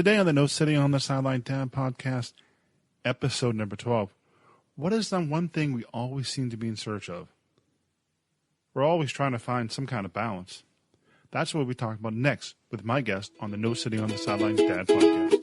Today on the No Sitting on the Sideline Dad podcast, episode number 12. What is the one thing we always seem to be in search of? We're always trying to find some kind of balance. That's what we talk about next with my guest on the No Sitting on the Sideline Dad podcast.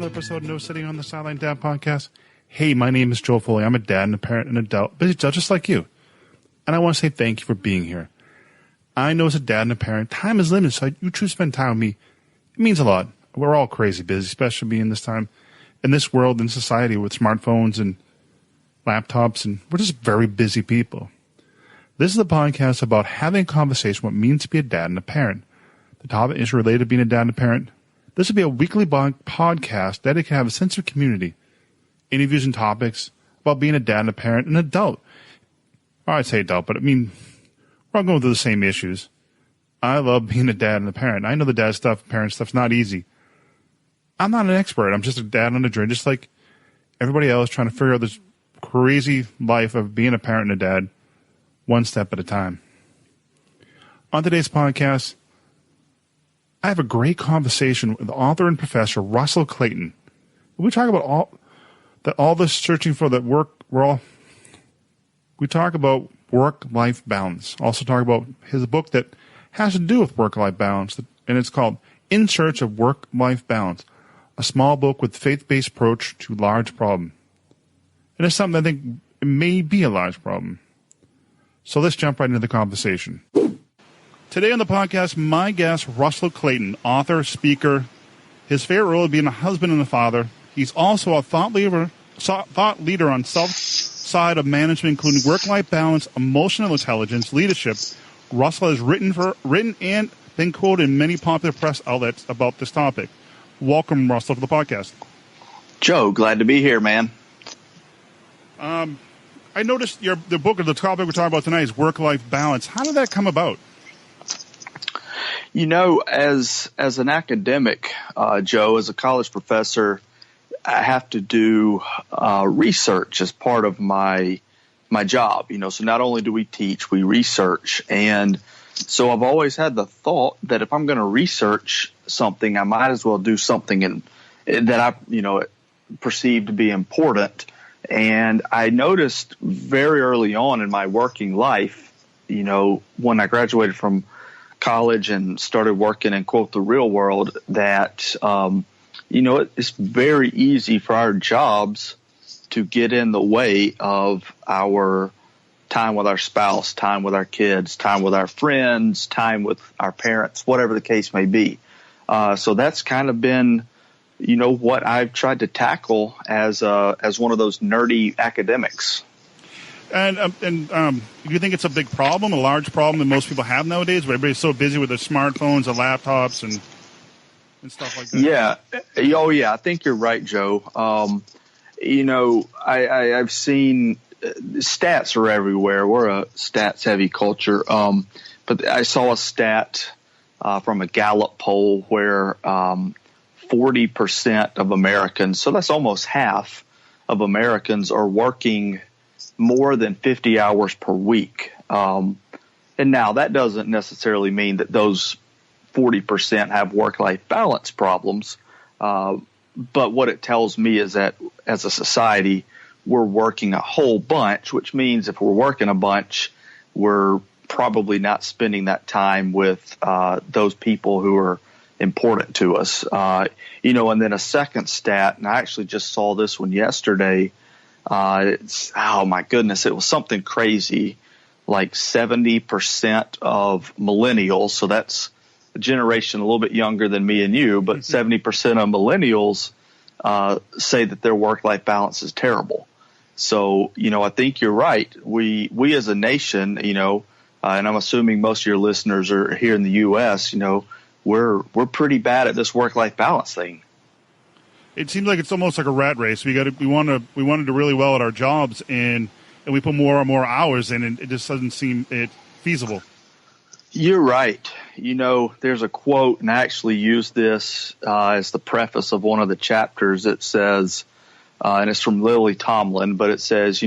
Episode No Sitting on the Sideline Dad podcast. Hey, my name is Joel Foley. I'm a dad and a parent and adult, but just like you. And I want to say thank you for being here. I know as a dad and a parent, time is limited, so you choose to spend time with me. It means a lot. We're all crazy busy, especially being this time in this world and society with smartphones and laptops, and we're just very busy people. This is a podcast about having a conversation what it means to be a dad and a parent. The topic is related to being a dad and a parent. This will be a weekly podcast dedicated to have a sense of community, interviews and topics about being a dad and a parent and an adult. Well, I'd say adult, but I mean, we're all going through the same issues. I love being a dad and a parent. I know the dad stuff, parent stuff's not easy. I'm not an expert. I'm just a dad on a journey, just like everybody else trying to figure out this crazy life of being a parent and a dad one step at a time. On today's podcast, I have a great conversation with author and professor Russell Clayton. We talk about all this searching for that work. We talk about work-life balance. Also talk about his book that has to do with work-life balance, and it's called In Search of Work-Life Balance, a small book with faith-based approach to large problem. And it's something I think it may be a large problem. So let's jump right into the conversation. Today on the podcast, my guest, Russell Clayton, author, speaker. His favorite role is being a husband and a father. He's also a thought leader on self side of management, including work-life balance, emotional intelligence, leadership. Russell has written and been quoted in many popular press outlets about this topic. Welcome, Russell, to the podcast. Joe, glad to be here, man. I noticed the book or the topic we're talking about tonight is work-life balance. How did that come about? You know, as an academic, Joe, as a college professor, I have to do research as part of my job. You know, so not only do we teach, we research, and so I've always had the thought that if I'm going to research something, I might as well do something that I perceive to be important. And I noticed very early on in my working life, you know, when I graduated from college and started working in, quote, the real world, that, it's very easy for our jobs to get in the way of our time with our spouse, time with our kids, time with our friends, time with our parents, whatever the case may be. So that's kind of been, you know, what I've tried to tackle as one of those nerdy academics. And do you think it's a big problem, a large problem that most people have nowadays, where everybody's so busy with their smartphones and laptops and stuff like that? Yeah. Oh, yeah. I think you're right, Joe. I've seen stats are everywhere. We're a stats-heavy culture. But I saw a stat from a Gallup poll where 40% of Americans, so that's almost half of Americans, are working more than 50 hours per week. And now that doesn't necessarily mean that those 40% have work-life balance problems. But what it tells me is that as a society, we're working a whole bunch, which means if we're working a bunch, we're probably not spending that time with those people who are important to us. And then a second stat, and I actually just saw this one yesterday. Oh my goodness, it was something crazy, like 70% of millennials. So that's a generation a little bit younger than me and you, but 70% of millennials say that their work-life balance is terrible. So, I think you're right. We as a nation, and I'm assuming most of your listeners are here in the U.S., we're pretty bad at this work-life balance thing. It seems like it's almost like a rat race. We want to do really well at our jobs, and and we put more and more hours in, and it just doesn't seem feasible. You're right. There's a quote, and I actually used this as the preface of one of the chapters. It says, and it's from Lily Tomlin, but it says, if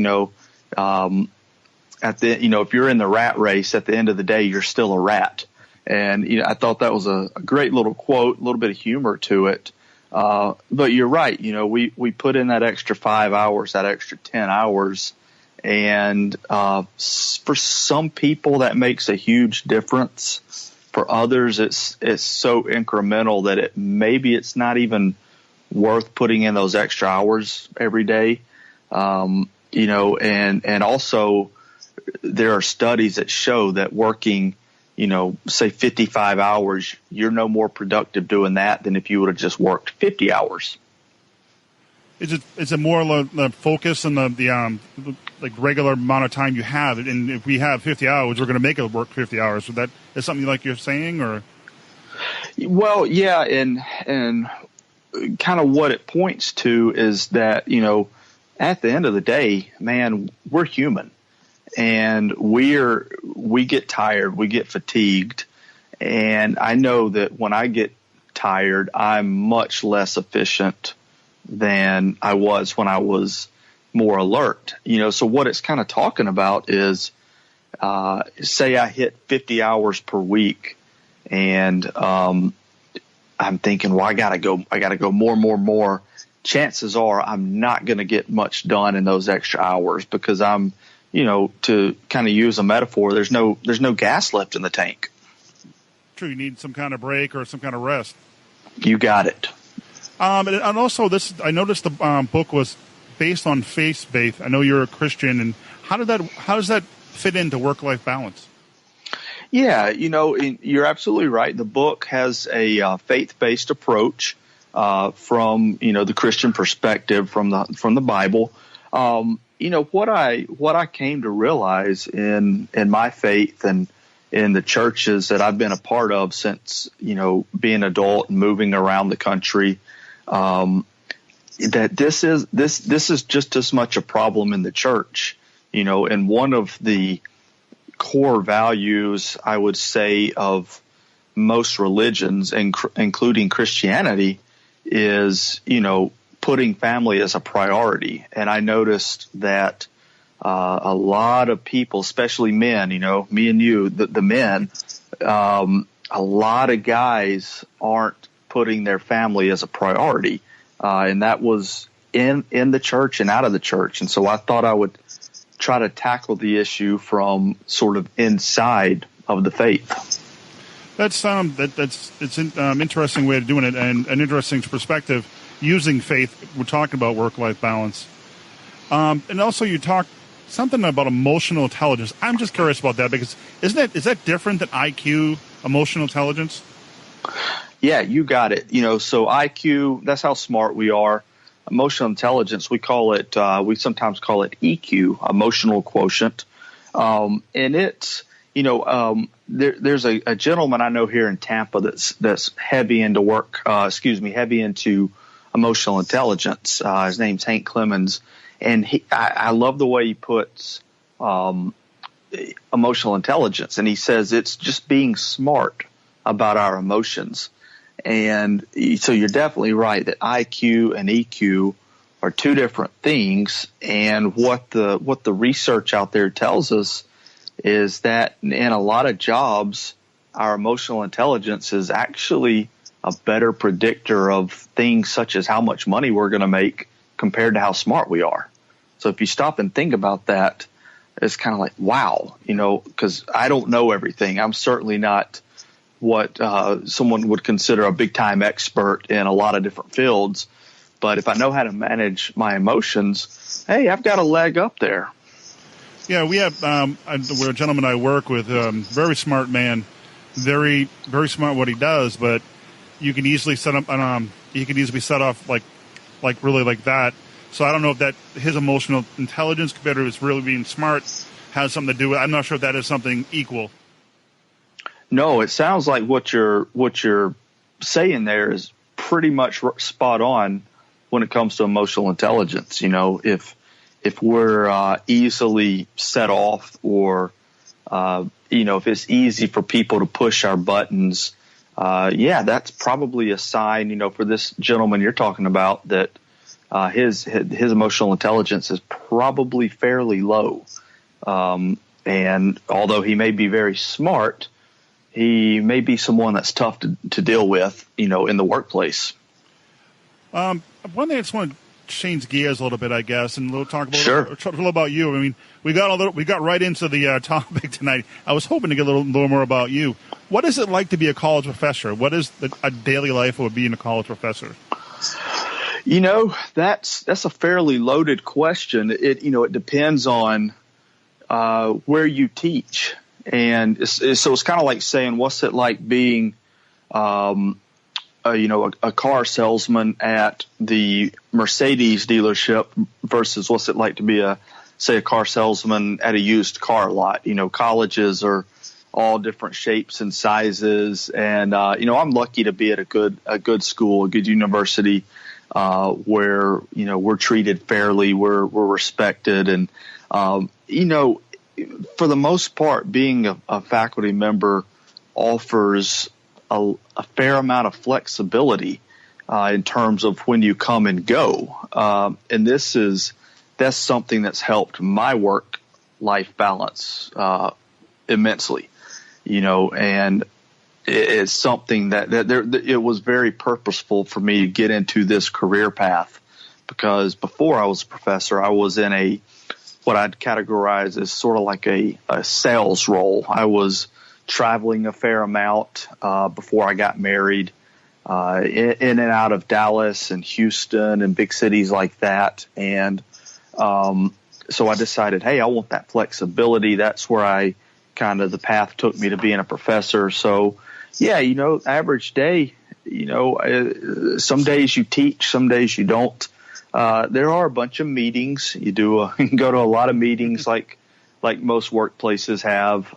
you're in the rat race, at the end of the day, you're still a rat. And I thought that was a great little quote, a little bit of humor to it. But you're right. We put in that extra 5 hours, that extra 10 hours. And for some people, that makes a huge difference. For others, it's so incremental that maybe it's not even worth putting in those extra hours every day. And also there are studies that show that working, say 55 hours, you're no more productive doing that than if you would have just worked 50 hours. Is it more the focus and the regular amount of time you have? And if we have 50 hours, we're going to make it work 50 hours. So that is something like you're saying, or? Well, yeah, and kind of what it points to is that, at the end of the day, man, we're human, and we get tired, we get fatigued, and I know that when I get tired, I'm much less efficient than I was when I was more alert. So what it's kind of talking about is, say I hit 50 hours per week, and I'm thinking, well, I gotta go more. Chances are I'm not going to get much done in those extra hours because I'm, to kind of use a metaphor, there's no gas left in the tank. True. You need some kind of break or some kind of rest. You got it. And also I noticed the book was based on faith-based. I know you're a Christian, and how does that fit into work-life balance? Yeah, you're absolutely right. The book has a faith-based approach from the Christian perspective, from the Bible. What I came to realize in my faith and in the churches that I've been a part of since being an adult and moving around the country, that this is just as much a problem in the church, and one of the core values, I would say, of most religions, including Christianity, is, putting family as a priority. And I noticed that a lot of people, especially men, me and you, the men, a lot of guys aren't putting their family as a priority. And that was in the church and out of the church. And so I thought I would try to tackle the issue from sort of inside of the faith. It's an interesting way of doing it, and an interesting perspective using faith. We're talking about work-life balance, and also you talked something about emotional intelligence. I'm just curious about that because is that different than IQ, emotional intelligence? Yeah, you got it. So IQ, that's how smart we are. Emotional intelligence, we sometimes call it EQ, emotional quotient. And it's, there's a gentleman I know here in Tampa that's heavy into heavy into emotional intelligence. His name's Hank Clemens. And I love the way he puts emotional intelligence. And he says it's just being smart about our emotions. And so you're definitely right that IQ and EQ are two different things. And what the research out there tells us is that in a lot of jobs, our emotional intelligence is actually a better predictor of things such as how much money we're going to make compared to how smart we are. So if you stop and think about that, it's kind of like, wow, because I don't know everything. I'm certainly not what someone would consider a big-time expert in a lot of different fields. But if I know how to manage my emotions, hey, I've got a leg up there. Yeah, we have a gentleman I work with, very smart man, very, very smart what he does, but you can easily set up he can easily be set off like really like that. So I don't know if that his emotional intelligence compared to his really being smart has something to do with. I'm not sure if that is something equal. No, it sounds like what you're saying there is pretty much spot on when it comes to emotional intelligence. if we're easily set off, or if it's easy for people to push our buttons, that's probably a sign, for this gentleman you're talking about, that his emotional intelligence is probably fairly low. And although he may be very smart, he may be someone that's tough to deal with, in the workplace. One thing I just want to change gears a little bit, I guess, and talk about Sure. a little about you. I mean, we got right into the topic tonight. I was hoping to get a little more about you. What is it like to be a college professor? What is a daily life of being a college professor? That's a fairly loaded question. It depends on where you teach, and so it's kind of like saying, what's it like being a car salesman at the Mercedes dealership versus what's it like to be a car salesman at a used car lot. Colleges are all different shapes and sizes, and I'm lucky to be at a good school, a good university, where we're treated fairly, we're respected, and for the most part, being a faculty member offers a fair amount of flexibility in terms of when you come and go. And that's something that's helped my work-life balance immensely, and it's something that it was very purposeful for me to get into this career path, because before I was a professor, I was in what I'd categorize as sort of like a sales role. I was traveling a fair amount before I got married, in and out of Dallas and Houston and big cities like that. And so I decided, hey, I want that flexibility. That's where the path took me to being a professor. So, average day, some days you teach, some days you don't. There are a bunch of meetings. You can go to a lot of meetings like most workplaces have.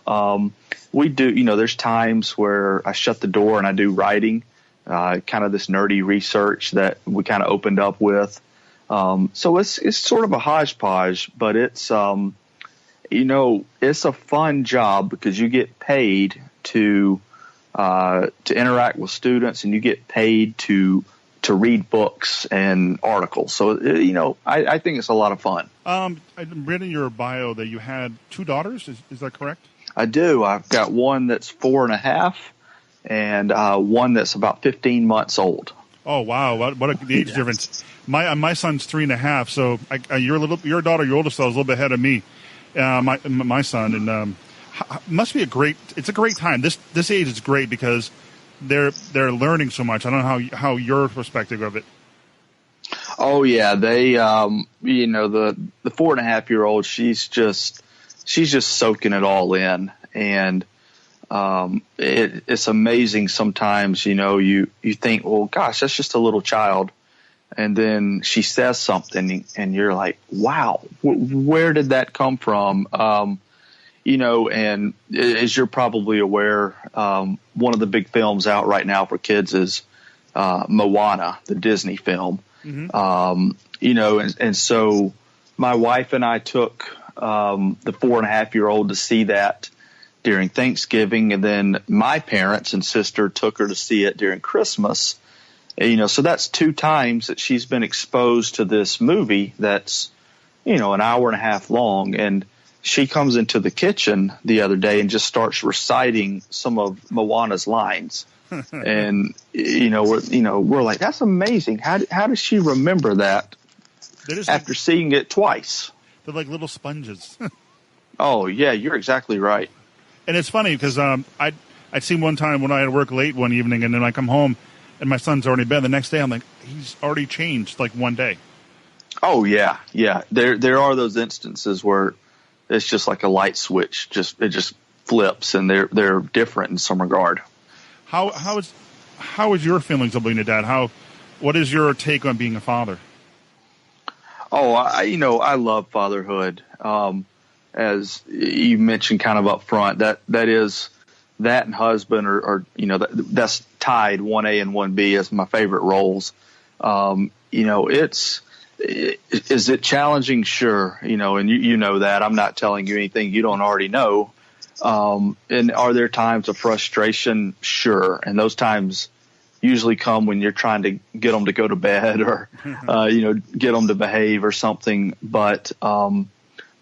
We do, there's times where I shut the door and I do writing, kind of this nerdy research that we kind of opened up with. So it's sort of a hodgepodge, but it's a fun job because you get paid to interact with students, and you get paid to read books and articles. So, I think it's a lot of fun. I read in your bio that you had 2 daughters. Is that correct? I do. I've got one that's 4.5 and one that's about 15 months old. Oh, wow. What the age difference. My son's 3.5. So your daughter, your oldest, is a little bit ahead of me, my son. And must be it's a great time. This age is great because they're learning so much. I don't know how your perspective of it. Oh yeah, they the 4.5-year-old, she's just soaking it all in, and it's amazing sometimes. You think, well, gosh, that's just a little child, and then she says something, and you're like, wow, where did that come from? And as you're probably aware, one of the big films out right now for kids is Moana, the Disney film. Mm-hmm. And so my wife and I took the 4.5-year-old to see that during Thanksgiving, and then my parents and sister took her to see it during Christmas. So that's 2 times that she's been exposed to this movie that's, an hour and a half long. And she comes into the kitchen the other day and just starts reciting some of Moana's lines. And, we're like, that's amazing. How does she remember that after seeing it twice? They're like little sponges. Oh, yeah, you're exactly right. And it's funny because I'd seen one time when I had to work late one evening, and then I come home and my son's already in bed. The next day I'm like, he's already changed like one day. Oh, yeah. Yeah. There are those instances where it's just like a light switch. It just flips, and they're different in some regard. How is your feelings of being a dad? What is your take on being a father? Oh, I love fatherhood. As you mentioned kind of up front, that and husband are that's tied 1A and 1B as my favorite roles. It's is it challenging? Sure. And you know that. I'm not telling you anything you don't already know. And are there times of frustration? Sure. And those times usually come when you're trying to get them to go to bed or, get them to behave or something. But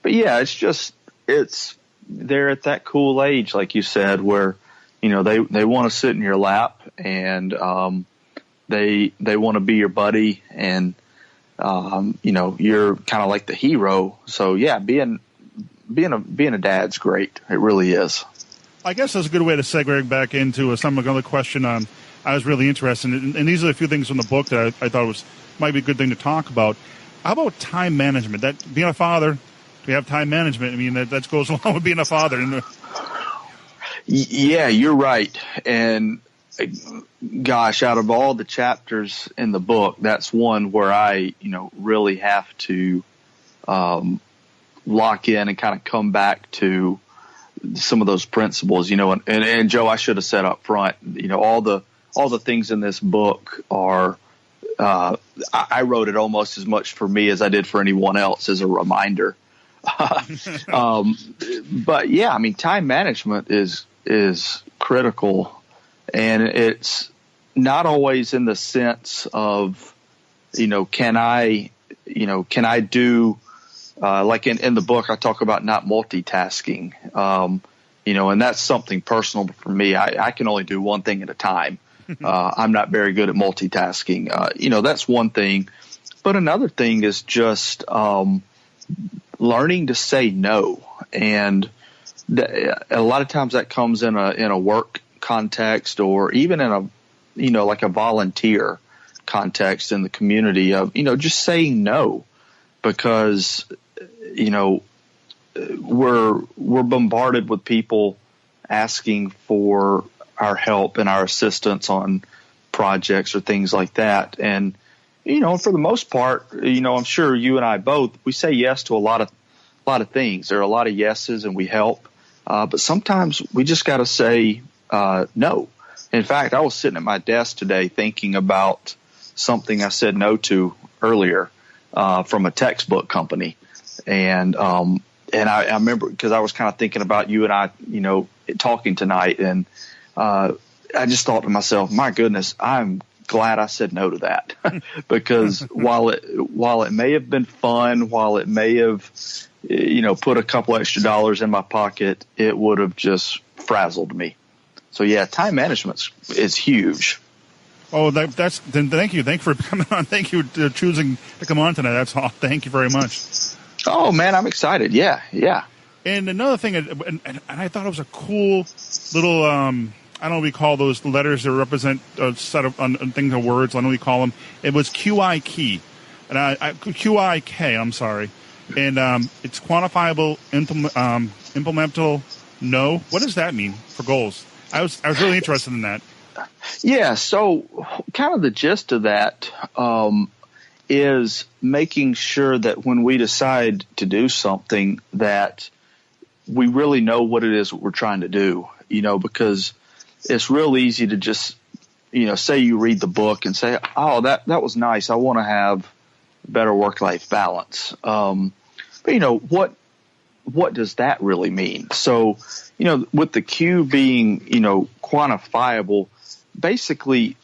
yeah, it's they're at that cool age, like you said, where, they want to sit in your lap and, they want to be your buddy and, you're kind of like the hero. So yeah, being a dad's great. It really is. I guess that's a good way to segue back into some other question I was really interested in. And these are a few things from the book that I thought might be a good thing to talk about. How about time management? That being a father, we have time management. I mean, that goes along with being a father. Yeah, you're right. And gosh, out of all the chapters in the book, that's one where I, really have to lock in and kind of come back to some of those principles, and Joe, I should have said up front, all the things in this book are, I wrote it almost as much for me as I did for anyone else as a reminder. But yeah, I mean, time management is critical, and it's not always in the sense of, can I do, like in the book, I talk about not multitasking, and that's something personal for me. I can only do one thing at a time. I'm not very good at multitasking. That's one thing. But another thing is just learning to say no. And a lot of times that comes in a work context or even in like a volunteer context in the community of, just saying no, because, we're bombarded with people asking for our help and our assistance on projects or things like that. And, for the most part, I'm sure you and I both, we say yes to a lot of things. There are a lot of yeses and we help. But sometimes we just got to say no. In fact, I was sitting at my desk today thinking about something I said no to earlier from a textbook company. And I remember because I was kind of thinking about you and I, talking tonight. And I just thought to myself, my goodness, I'm glad I said no to that because while it may have been fun, while it may have, put a couple extra dollars in my pocket, it would have just frazzled me. So yeah, time management is huge. Oh, then thank you. Thank you for coming on. Thank you for choosing to come on tonight. That's all. Thank you very much. Oh man, I'm excited. Yeah. And another thing, and I thought it was a cool little, I don't know what we call those letters that represent a set of things or words. I don't know what we call them. It was QIK, and QIK. I'm sorry, and it's quantifiable, implementable. No, what does that mean for goals? I was really interested in that. Yeah. So, kind of the gist of that is making sure that when we decide to do something, that we really know what it is we're trying to do. Because it's real easy to just, say you read the book and say, oh, that was nice. I want to have better work-life balance. But, what does that really mean? So, with the Q being, quantifiable, basically,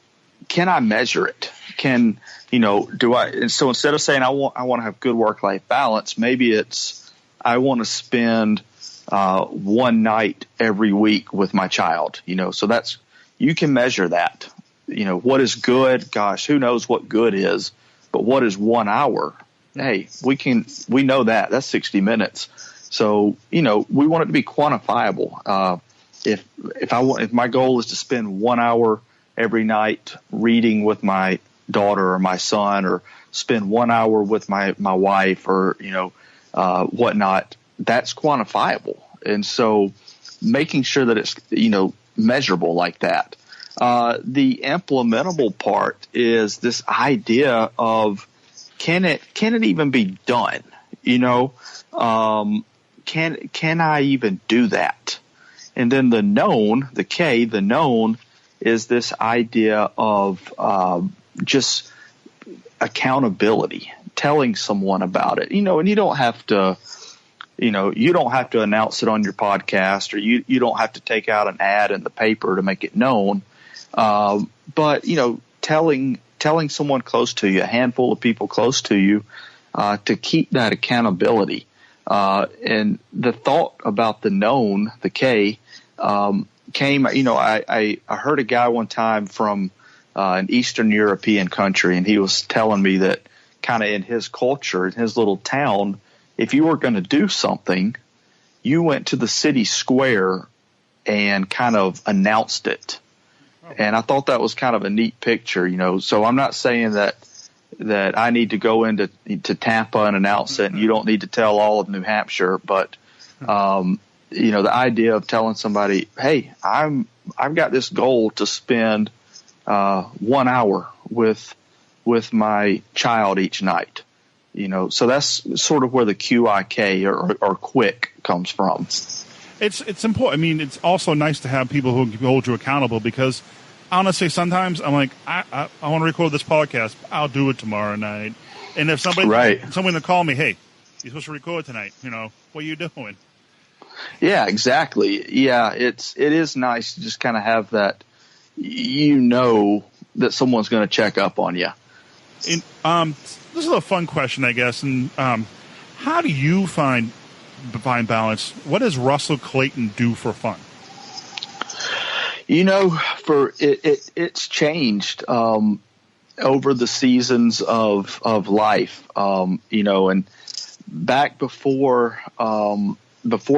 can I measure it? And so instead of saying I want to have good work-life balance, maybe it's I want to spend one night every week with my child, so that's, you can measure that, what is good? Gosh, who knows what good is, but what is 1 hour? Hey, we know that's 60 minutes. So, we want it to be quantifiable. If my goal is to spend 1 hour every night reading with my daughter or my son, or spend 1 hour with my wife or, whatnot, that's quantifiable. And so making sure that it's, measurable like that. The implementable part is this idea of, can it even be done? Can I even do that? And then the known, the K, the known is this idea of, just accountability. telling someone about it, and you don't have to, you don't have to announce it on your podcast, or you don't have to take out an ad in the paper to make it known. But, telling someone close to you, a handful of people close to you, to keep that accountability. And the thought about the known, the K, came, I heard a guy one time from an Eastern European country, and he was telling me that kind of in his culture, in his little town, if you were going to do something, you went to the city square and kind of announced it. And I thought that was kind of a neat picture, So I'm not saying that I need to go into Tampa and announce it, and you don't need to tell all of New Hampshire. But the idea of telling somebody, "Hey, I've got this goal to spend 1 hour with my child each night," So that's sort of where the QIK or quick comes from. It's important. I mean, it's also nice to have people who hold you accountable, because honestly, sometimes I'm like, I want to record this podcast. I'll do it tomorrow night. And if someone to call me, "Hey, you're supposed to record tonight. What are you doing?" Yeah, exactly. Yeah, it is nice to just kind of have that, that someone's going to check up on you. And this is a fun question, I guess. And how do you find balance? What does Russell Clayton do for fun? It's changed over the seasons of life. And back before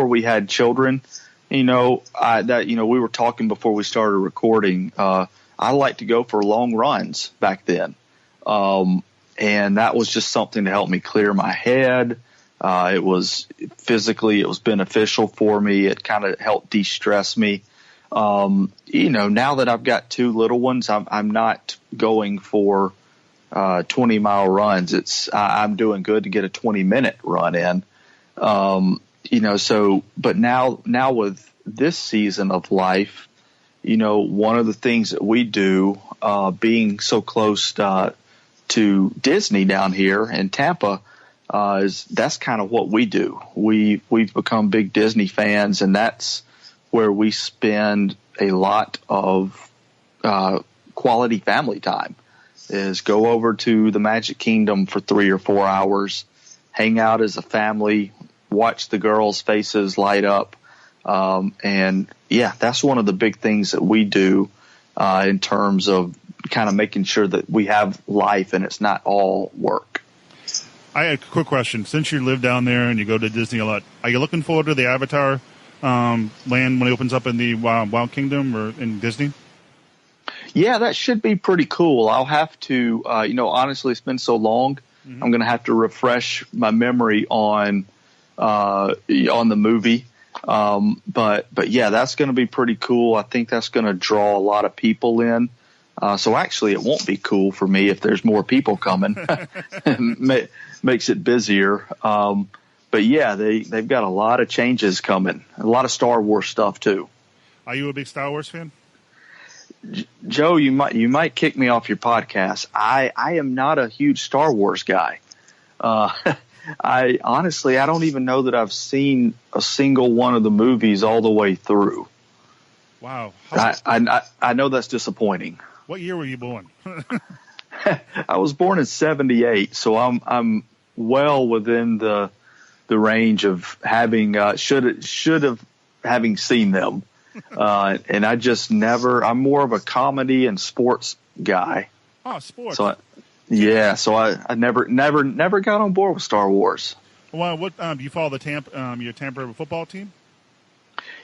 we had children, we were talking before we started recording. I like to go for long runs back then. And that was just something to help me clear my head. It was beneficial for me. It kind of helped de-stress me. Now that I've got two little ones, I'm not going for 20-mile runs. I'm doing good to get a 20-minute run in. But now with this season of life, one of the things that we do, being so close to Disney down here in Tampa, that's kind of what we do. We've become big Disney fans, and that's where we spend a lot of quality family time, is go over to the Magic Kingdom for 3 or 4 hours, hang out as a family, watch the girls' faces light up. That's one of the big things that we do in terms of kind of making sure that we have life and it's not all work. I had a quick question. Since you live down there and you go to Disney a lot, are you looking forward to the Avatar land when it opens up in the Wild Kingdom or in Disney? Yeah, that should be pretty cool. I'll have to, honestly, it's been so long. Mm-hmm. I'm going to have to refresh my memory on the movie. But yeah, that's going to be pretty cool. I think that's going to draw a lot of people in. So actually, it won't be cool for me if there's more people coming. Makes it busier. But yeah, they've got a lot of changes coming. A lot of Star Wars stuff too. Are you a big Star Wars fan? Joe, you might kick me off your podcast. I am not a huge Star Wars guy. I honestly don't even know that I've seen a single one of the movies all the way through. Wow. I know that's disappointing. What year were you born? I was born in 1978, so I'm well within the range of having should have having seen them. And I just never. I'm more of a comedy and sports guy. Oh, sports. So I never got on board with Star Wars. Well, what do you follow your Tampa football team?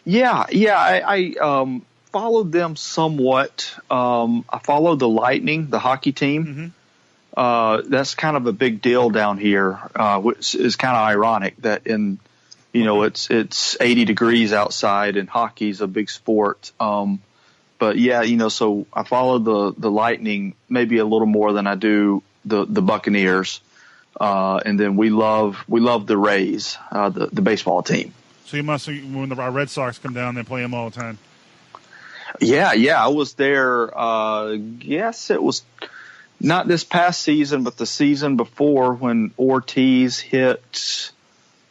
Yeah. I followed them somewhat. I followed the Lightning, the hockey team. Mm-hmm. That's kind of a big deal down here, which is kind of ironic that it's 80 degrees outside and hockey's a big sport. But yeah, so I follow the Lightning maybe a little more than I do the Buccaneers. And then we love the Rays, the baseball team. So you must, when the Red Sox come down, they play them all the time. Yeah. I was there, guess it was Not this past season, but the season before when Ortiz hit,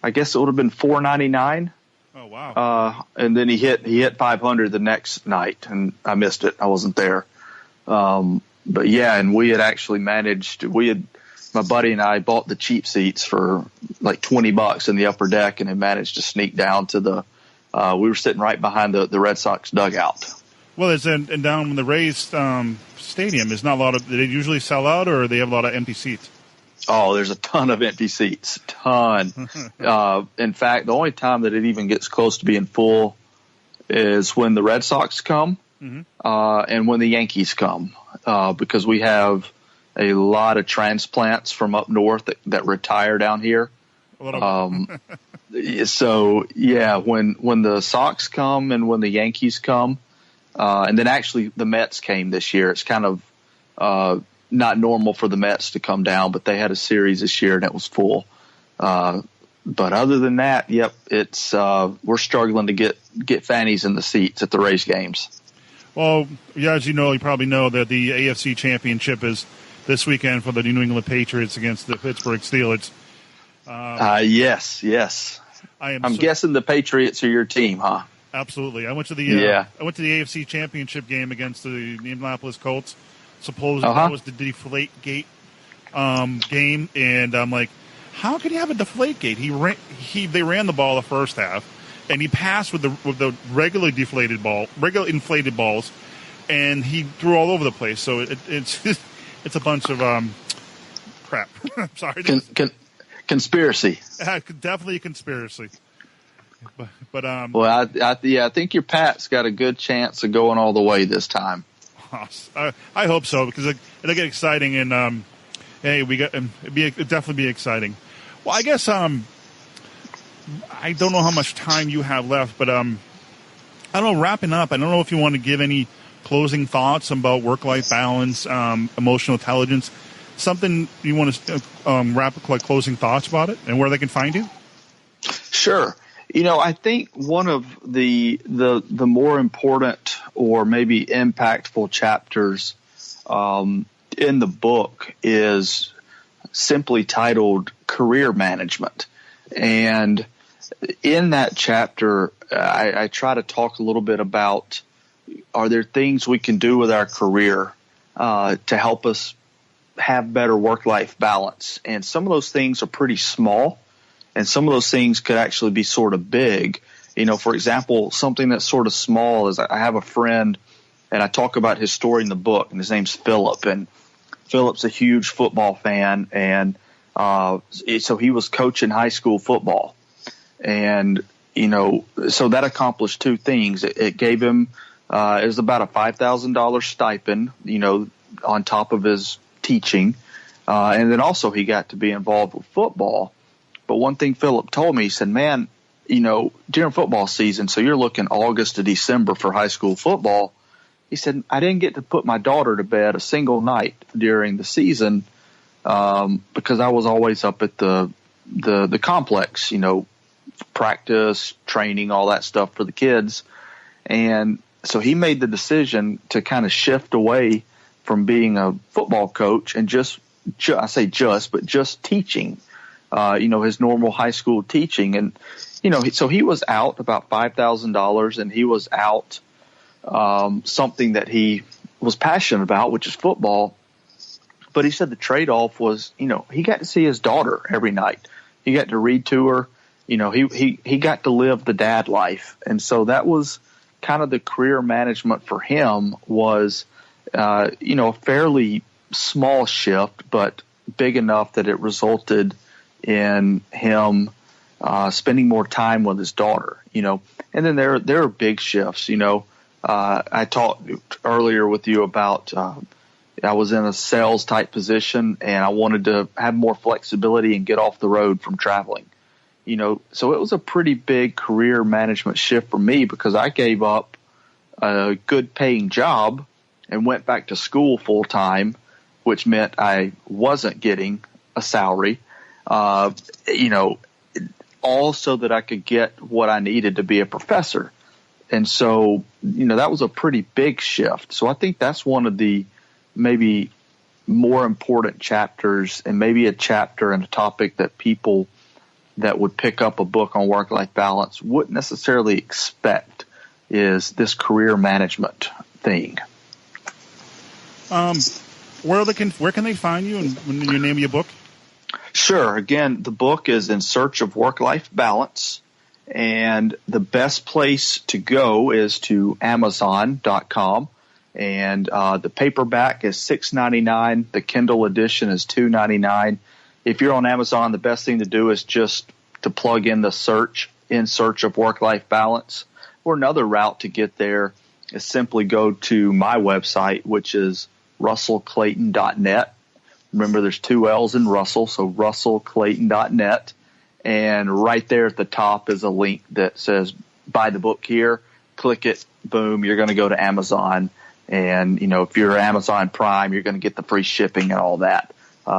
I guess it would have been $4.99. Oh, wow. And then he hit 500 the next night, and I missed it. I wasn't there. But yeah, and we had actually my buddy and I bought the cheap seats for like $20 in the upper deck, and had managed to sneak down to we were sitting right behind the Red Sox dugout. Well, and down in the Rays stadium, there's not a lot of, do they usually sell out, or they have a lot of empty seats? Oh, there's a ton of empty seats. Ton. In fact, the only time that it even gets close to being full is when the Red Sox come, and when the Yankees come, because we have a lot of transplants from up north that retire down here. So yeah, when the Sox come and when the Yankees come, and then actually the Mets came this year. It's kind of not normal for the Mets to come down, but they had a series this year and it was full. But other than that, yep, it's we're struggling to get fannies in the seats at the Rays games. Well, yeah, as you probably know that the AFC Championship is this weekend for the New England Patriots against the Pittsburgh Steelers. Yes. I'm guessing the Patriots are your team, huh? Absolutely. I went to the AFC Championship game against the Indianapolis Colts. Supposedly that was the Deflate Gate game, and I'm like, how can you have a Deflate Gate? They ran the ball the first half, and he passed with the regular inflated balls, and he threw all over the place. So it's a bunch of crap. Sorry. Conspiracy. Definitely a conspiracy. But well, I think your Pats got a good chance of going all the way this time. I hope so, because it'll get exciting, and hey, it'll definitely be exciting. Well, I guess I don't know how much time you have left, but I don't know. Wrapping up, I don't know if you want to give any closing thoughts about work-life balance, emotional intelligence, something you want to wrap like closing thoughts about it, and where they can find you. Sure. I think one of the more important or maybe impactful chapters in the book is simply titled Career Management. And in that chapter, I try to talk a little bit about, are there things we can do with our career to help us have better work-life balance? And some of those things are pretty small. And some of those things could actually be sort of big. For example, something that's sort of small is I have a friend, and I talk about his story in the book, and his name's Philip. And Philip's a huge football fan, and so he was coaching high school football. And, so that accomplished two things. It gave him it was about a $5,000 stipend, on top of his teaching. And then also he got to be involved with football. But one thing Philip told me, he said, man, during football season, so you're looking August to December for high school football. He said, I didn't get to put my daughter to bed a single night during the season because I was always up at the complex, practice, training, all that stuff for the kids. And so he made the decision to kind of shift away from being a football coach and just teaching. His normal high school teaching. And, so he was out about $5,000, and he was out something that he was passionate about, which is football. But he said the trade-off was, he got to see his daughter every night. He got to read to her. He got to live the dad life. And so that was kind of the career management for him was, a fairly small shift, but big enough that it resulted in him spending more time with his daughter, and then there are big shifts. I talked earlier with you about I was in a sales type position, and I wanted to have more flexibility and get off the road from traveling. So it was a pretty big career management shift for me because I gave up a good paying job and went back to school full time, which meant I wasn't getting a salary. All so that I could get what I needed to be a professor. And so, that was a pretty big shift. So I think that's one of the maybe more important chapters, and maybe a chapter and a topic that people that would pick up a book on work-life balance wouldn't necessarily expect, is this career management thing. Where can they find you, and when you name your book? Sure. Again, the book is In Search of Work-Life Balance, and the best place to go is to Amazon.com. And the paperback is $6.99. The Kindle edition is $2.99. If you're on Amazon, the best thing to do is just to plug in the search, In Search of Work-Life Balance. Or another route to get there is simply go to my website, which is russellclayton.net. Remember, there's 2 L's in Russell, so russellclayton.net. And right there at the top is a link that says, buy the book here. Click it, boom, you're going to go to Amazon. And, if you're Amazon Prime, you're going to get the free shipping and all that.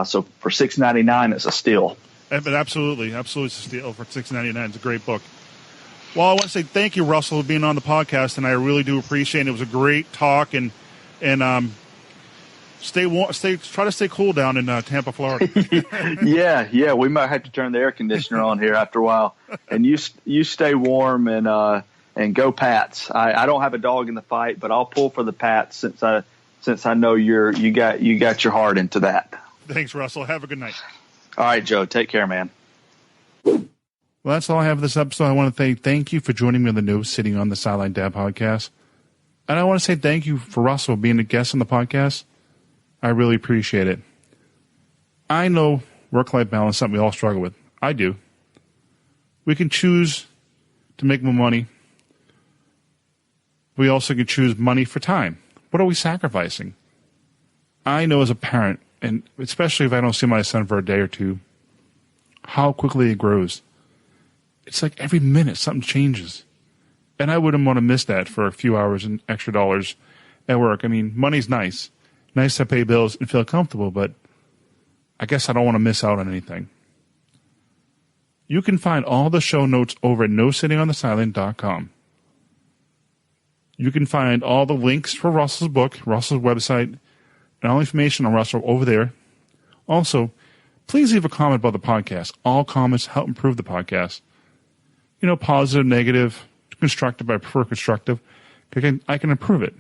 So for $6.99, it's a steal. Absolutely it's a steal for $6.99. It's a great book. Well, I want to say thank you, Russell, for being on the podcast, and I really do appreciate it. It was a great talk, and stay warm. Try to stay cool down in Tampa, Florida. Yeah, we might have to turn the air conditioner on here after a while. And you stay warm and go Pats. I don't have a dog in the fight, but I'll pull for the Pats since I know you got your heart into that. Thanks, Russell. Have a good night. All right, Joe. Take care, man. Well, that's all I have for this episode. I want to say thank you for joining me on the No Sitting on the Sideline Dad podcast. And I want to say thank you for Russell being a guest on the podcast. I really appreciate it. I know work-life balance is something we all struggle with. I do. We can choose to make more money. We also can choose money for time. What are we sacrificing? I know as a parent, and especially if I don't see my son for a day or two, how quickly it grows. It's like every minute something changes. And I wouldn't want to miss that for a few hours and extra dollars at work. I mean, money's nice. Nice to pay bills and feel comfortable, but I guess I don't want to miss out on anything. You can find all the show notes over at nosittingonthesideline.com. You can find all the links for Russell's book, Russell's website, and all information on Russell over there. Also, please leave a comment about the podcast. All comments help improve the podcast. Positive, negative, constructive. I prefer constructive. I can improve it.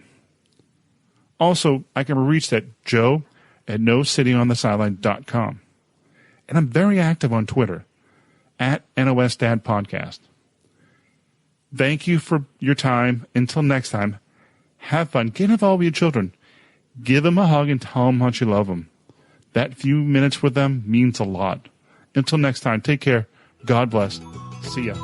Also, I can be reached at joe@nosittingonthesideline.com. And I'm very active on Twitter, @NOSDadPodcast. Thank you for your time. Until next time, have fun. Get involved with your children. Give them a hug and tell them how much you love them. That few minutes with them means a lot. Until next time, take care. God bless. See ya.